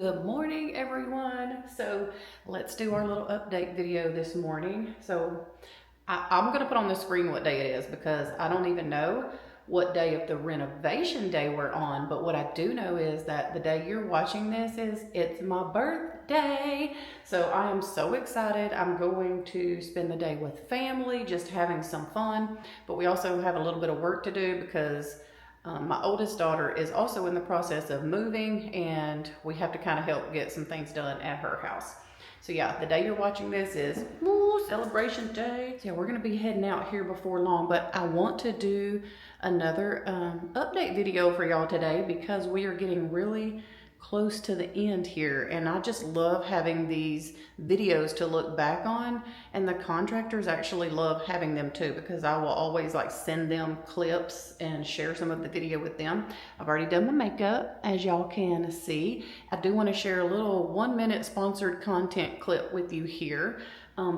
Good morning, everyone. So let's do our little update video this morning. I'm going to put on the screen what day it is because I don't even know what day of the renovation day we're on. But what I do know is that the day you're watching this it's my birthday. So I am so excited. I'm going to spend the day with family, just having some fun. But we also have a little bit of work to do because my oldest daughter is also in the process of moving, and we have to kind of help get some things done at her house. So yeah, the day you're watching this is celebration day. So yeah, we're gonna be heading out here before long, but I want to do another update video for y'all today because we are getting really close to the end here, and I just love having these videos to look back on, and the contractors actually love having them too because I will always like send them clips and share some of the video with them. I've already done my makeup, as y'all can see. I do want to share a little 1-minute sponsored content clip with you here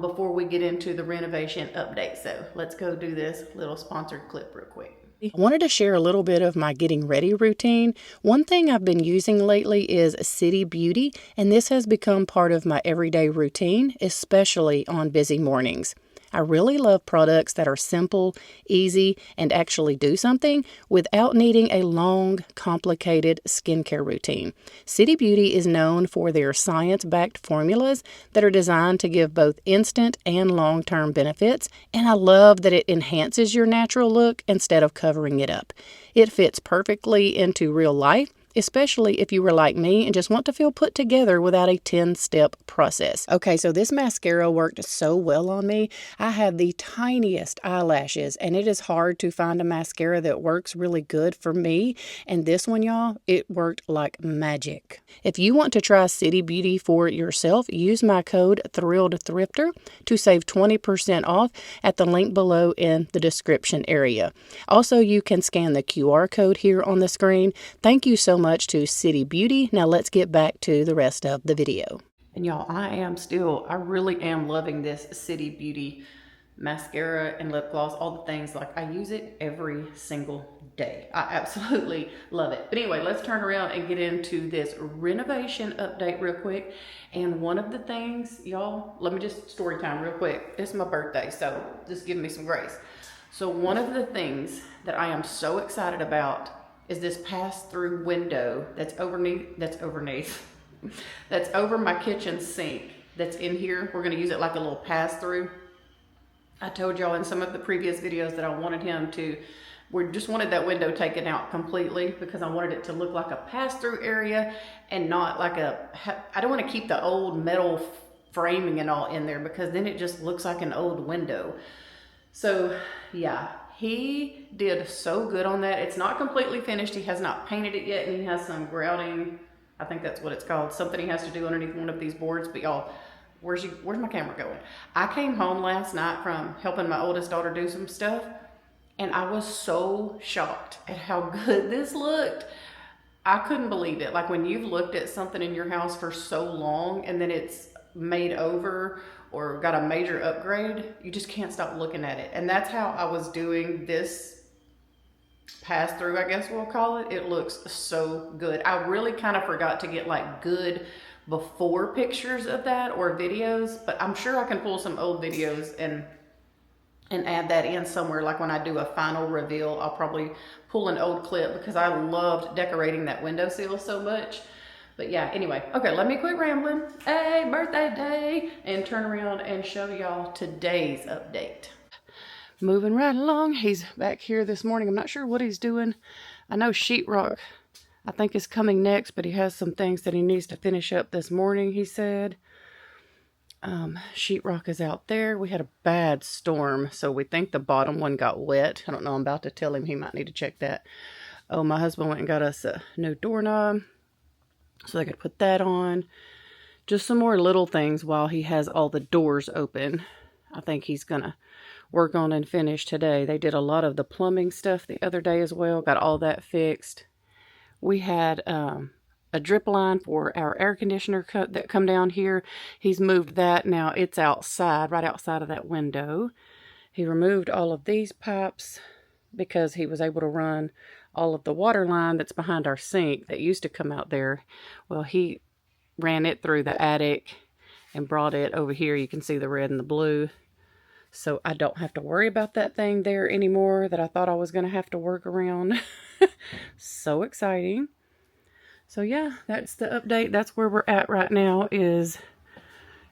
before we get into the renovation update. So let's go do this little sponsored clip real quick. I wanted to share a little bit of my getting ready routine. One thing I've been using lately is City Beauty, and this has become part of my everyday routine, especially on busy mornings. I really love products that are simple, easy, and actually do something without needing a long, complicated skincare routine. City Beauty is known for their science-backed formulas that are designed to give both instant and long-term benefits, and I love that it enhances your natural look instead of covering it up. It fits perfectly into real life, especially if you were like me and just want to feel put together without a 10-step process. Okay, so this mascara worked so well on me. I have the tiniest eyelashes, and it is hard to find a mascara that works really good for me. And this one, y'all, it worked like magic. If you want to try City Beauty for yourself, use my code THRILLEDThrifter to save 20% off at the link below in the description area. Also, you can scan the QR code here on the screen. Thank you so much to City Beauty. Now let's get back to the rest of the video. And y'all, I really am loving this City Beauty mascara and lip gloss, all the things. Like, I use it every single day. I absolutely love it. But anyway, let's turn around and get into this renovation update real quick. And one of the things, y'all, let me just story time real quick. It's my birthday, so just give me some grace. So one of the things that I am so excited about is this pass-through window that's that's over my kitchen sink that's in here. We're gonna use it like a little pass-through. I told y'all in some of the previous videos that I wanted we just wanted that window taken out completely because I wanted it to look like a pass-through area and not like I don't want to keep the old metal framing and all in there because then it just looks like an old window. So yeah, he did so good on that. It's not completely finished. He has not painted it yet, and he has some grouting. I think that's what it's called. Something he has to do underneath one of these boards. But y'all, where's my camera going? I came home last night from helping my oldest daughter do some stuff, and I was so shocked at how good this looked. I couldn't believe it. Like, when you've looked at something in your house for so long and then it's made over or got a major upgrade, you just can't stop looking at it. And that's how I was doing this pass through, I guess we'll call it. It looks so good. I really kind of forgot to get like good before pictures of that or videos, but I'm sure I can pull some old videos and add that in somewhere. Like when I do a final reveal, I'll probably pull an old clip because I loved decorating that windowsill so much. But yeah, anyway, okay, let me quit rambling. Hey, birthday day, and turn around and show y'all today's update. Moving right along, he's back here this morning. I'm not sure what he's doing. I know sheetrock, I think, is coming next, but he has some things that he needs to finish up this morning, he said. Sheetrock is out there. We had a bad storm, so we think the bottom one got wet. I don't know. I'm about to tell him he might need to check that. Oh, my husband went and got us a new doorknob so I could put that on. Just some more little things while he has all the doors open. I think he's gonna work on and finish today. They did a lot of the plumbing stuff the other day as well. Got all that fixed. We had a drip line for our air conditioner that come down here. He's moved that. Now it's outside, right outside of that window. He removed all of these pipes because he was able to run all of the water line that's behind our sink that used to come out there. Well, he ran it through the attic and brought it over here. You can see the red and the blue. So I don't have to worry about that thing there anymore that I thought I was going to have to work around. So exciting. So yeah, that's the update. That's where we're at right now is,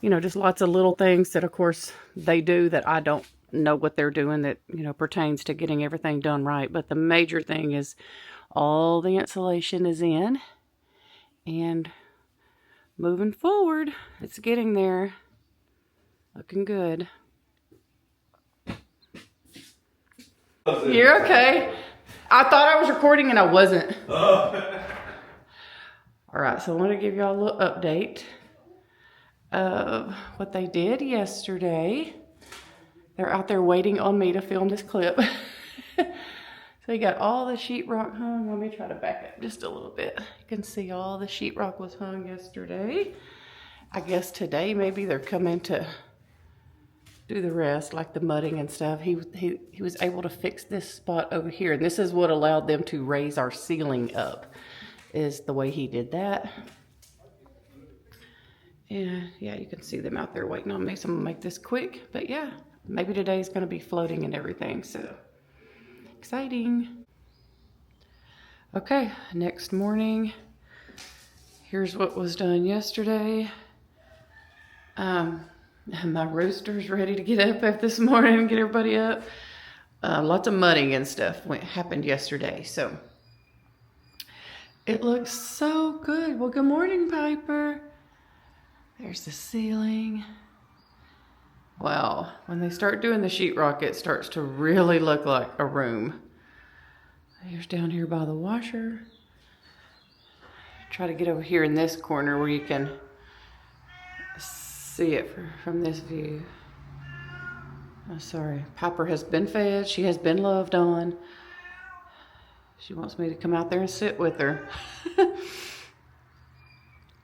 you know, just lots of little things that of course they do that I don't know what they're doing that, you know, pertains to getting everything done right. But the major thing is all the insulation is in and moving forward. It's getting there. Looking good. You're okay. I thought I was recording and I wasn't. All right, so I want to give y'all a little update of what they did yesterday. They're out there waiting on me to film this clip. So you got all the sheetrock hung. Let me try to back up just a little bit. You can see all the sheetrock was hung yesterday. I guess today maybe they're coming to do the rest, like the mudding and stuff. He was able to fix this spot over here, and this is what allowed them to raise our ceiling up, is the way he did that. And yeah, you can see them out there waiting on me, so I'm gonna make this quick. But yeah, maybe today's gonna be floating and everything, so exciting. Okay, next morning, here's what was done yesterday. My rooster's ready to get up this morning and get everybody up. Lots of mudding and stuff happened yesterday, so it looks so good. Well, good morning, Piper. There's the ceiling. Wow, when they start doing the sheetrock, it starts to really look like a room. Here's down here by the washer. Try to get over here in this corner where you can see it from this view. Oh, sorry. Piper has been fed. She has been loved on. She wants me to come out there and sit with her.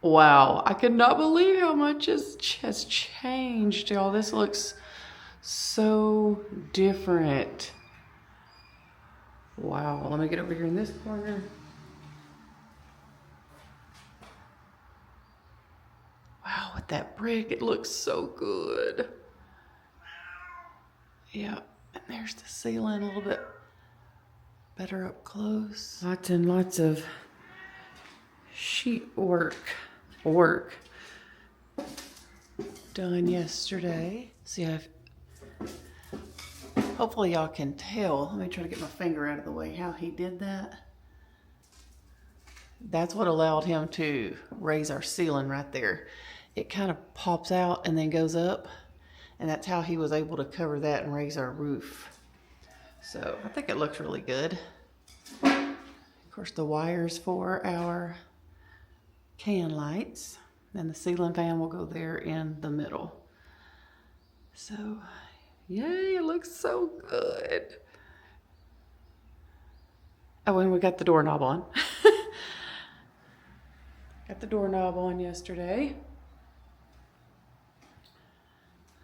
Wow, I could not believe how much has changed, y'all. This looks so different. Wow, let me get over here in this corner. Wow, with that brick, it looks so good. Yeah, and there's the ceiling a little bit better up close. Lots and lots of sheet work done yesterday. See, hopefully y'all can tell. Let me try to get my finger out of the way how he did that. That's what allowed him to raise our ceiling right there. It kind of pops out and then goes up, and that's how he was able to cover that and raise our roof. So I think it looks really good. Of course, the wires for our can lights, and the ceiling fan will go there in the middle. So yay, it looks so good. Oh, and we got the doorknob on. Got the doorknob on yesterday.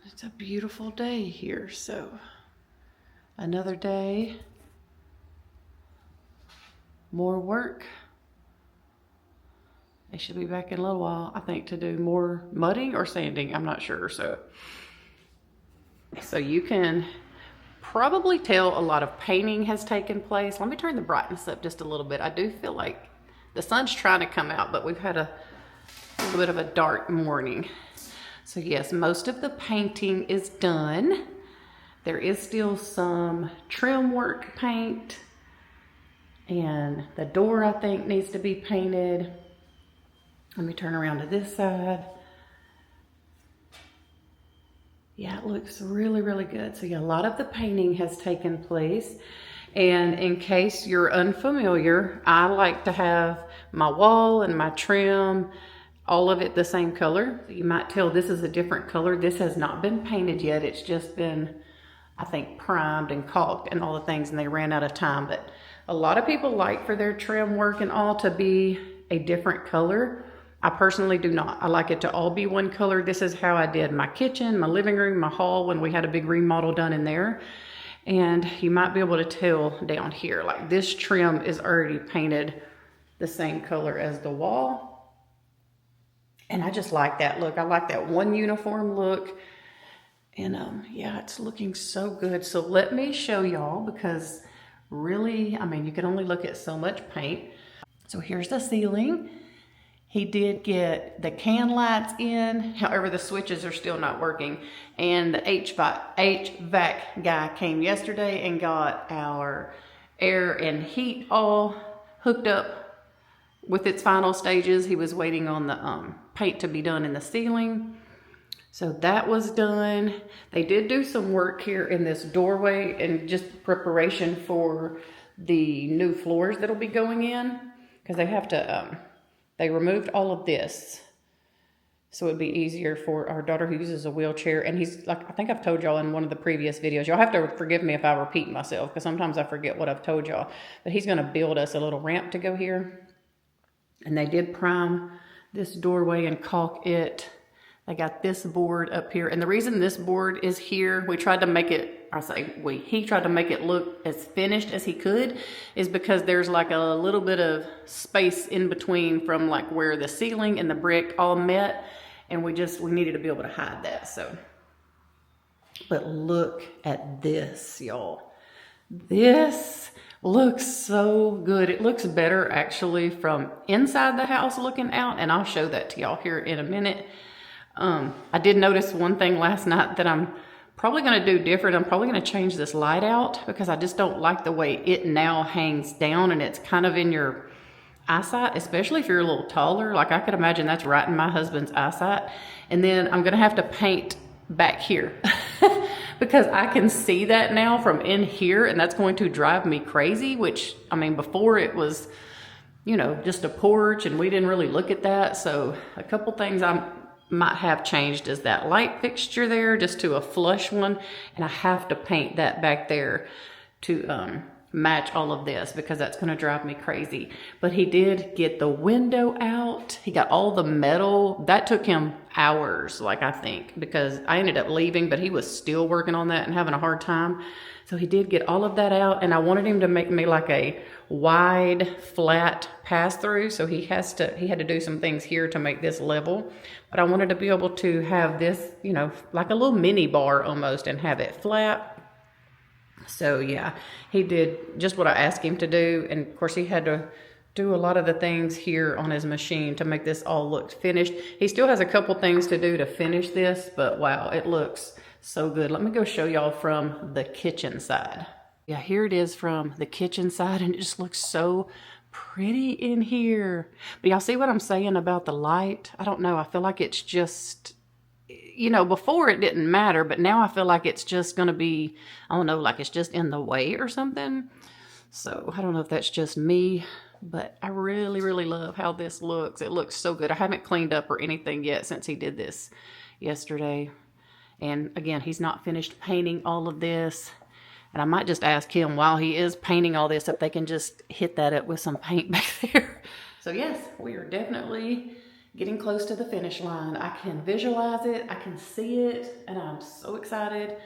It's a beautiful day here, so another day, more work. They should be back in a little while, I think, to do more mudding or sanding. I'm not sure. So you can probably tell a lot of painting has taken place. Let me turn the brightness up just a little bit. I do feel like the sun's trying to come out, but we've had a little bit of a dark morning. So yes, most of the painting is done. There is still some trim work paint, and the door, I think, needs to be painted. Let me turn around to this side. Yeah, it looks really, really good. So yeah, a lot of the painting has taken place. And in case you're unfamiliar, I like to have my wall and my trim, all of it the same color. You might tell this is a different color. This has not been painted yet. It's just been, I think, primed and caulked and all the things, and they ran out of time. But a lot of people like for their trim work and all to be a different color. I personally do not. I like it to all be one color. This is how I did my kitchen, my living room, my hall when we had a big remodel done in there. And you might be able to tell down here, like this trim is already painted the same color as the wall. And I just like that look. I like that one uniform look. And yeah, it's looking so good. So let me show y'all, because really, I mean, you can only look at so much paint. So here's the ceiling. He did get the can lights in, however the switches are still not working. And the HVAC guy came yesterday and got our air and heat all hooked up with its final stages. He was waiting on the paint to be done in the ceiling. So that was done. They did do some work here in this doorway and just preparation for the new floors that'll be going in, because they have to, they removed all of this, so it'd be easier for our daughter who uses a wheelchair. And he's like, I think I've told y'all in one of the previous videos, y'all have to forgive me if I repeat myself, because sometimes I forget what I've told y'all, but he's gonna build us a little ramp to go here. And they did prime this doorway and caulk it. I got this board up here. And the reason this board is here, we tried to make it, he tried to make it look as finished as he could, is because there's like a little bit of space in between from like where the ceiling and the brick all met. And we needed to be able to hide that, so. But look at this, y'all. This looks so good. It looks better actually from inside the house looking out, and I'll show that to y'all here in a minute. I did notice one thing last night that I'm probably going to do different. I'm probably going to change this light out, because I just don't like the way it now hangs down and it's kind of in your eyesight, especially if you're a little taller. Like I could imagine that's right in my husband's eyesight. And then I'm going to have to paint back here because I can see that now from in here, and that's going to drive me crazy, which, I mean, before it was, you know, just a porch and we didn't really look at that. So a couple things I might have changed is that light fixture there just to a flush one, and I have to paint that back there to match all of this, because that's going to drive me crazy. But he did get the window out. He got all the metal. That took him hours, like, I think, because I ended up leaving, but he was still working on that and having a hard time. So he did get all of that out, and I wanted him to make me like a wide, flat pass through. So he had to do some things here to make this level. But I wanted to be able to have this, you know, like a little mini bar almost, and have it flat. So yeah, he did just what I asked him to do. And of course he had to do a lot of the things here on his machine to make this all look finished. He still has a couple things to do to finish this, but wow, it looks so good. Let me go show y'all from the kitchen side. Yeah, here it is from the kitchen side, and it just looks so pretty in here. But y'all see what I'm saying about the light? I don't know. I feel like it's just, you know, before it didn't matter, but now I feel like it's just going to be, I don't know, like it's just in the way or something. So I don't know if that's just me, but I really, really love how this looks. It looks so good. I haven't cleaned up or anything yet since he did this yesterday. And again, he's not finished painting all of this. And I might just ask him while he is painting all this if they can just hit that up with some paint back there. So yes, we are definitely getting close to the finish line. I can visualize it, I can see it, and I'm so excited.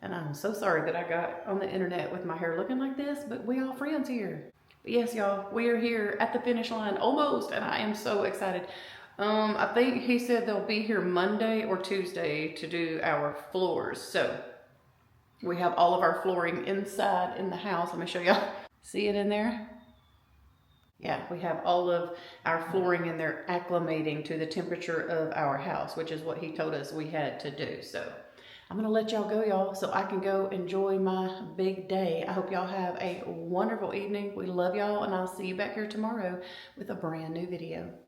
And I'm so sorry that I got on the internet with my hair looking like this, but we all friends here. But yes, y'all, we are here at the finish line almost, and I am so excited. I think he said they'll be here Monday or Tuesday to do our floors. So we have all of our flooring inside in the house. Let me show y'all. See it in there? Yeah, we have all of our flooring in there acclimating to the temperature of our house, which is what he told us we had to do. So I'm gonna let y'all go, y'all, so I can go enjoy my big day. I hope y'all have a wonderful evening. We love y'all, and I'll see you back here tomorrow with a brand new video.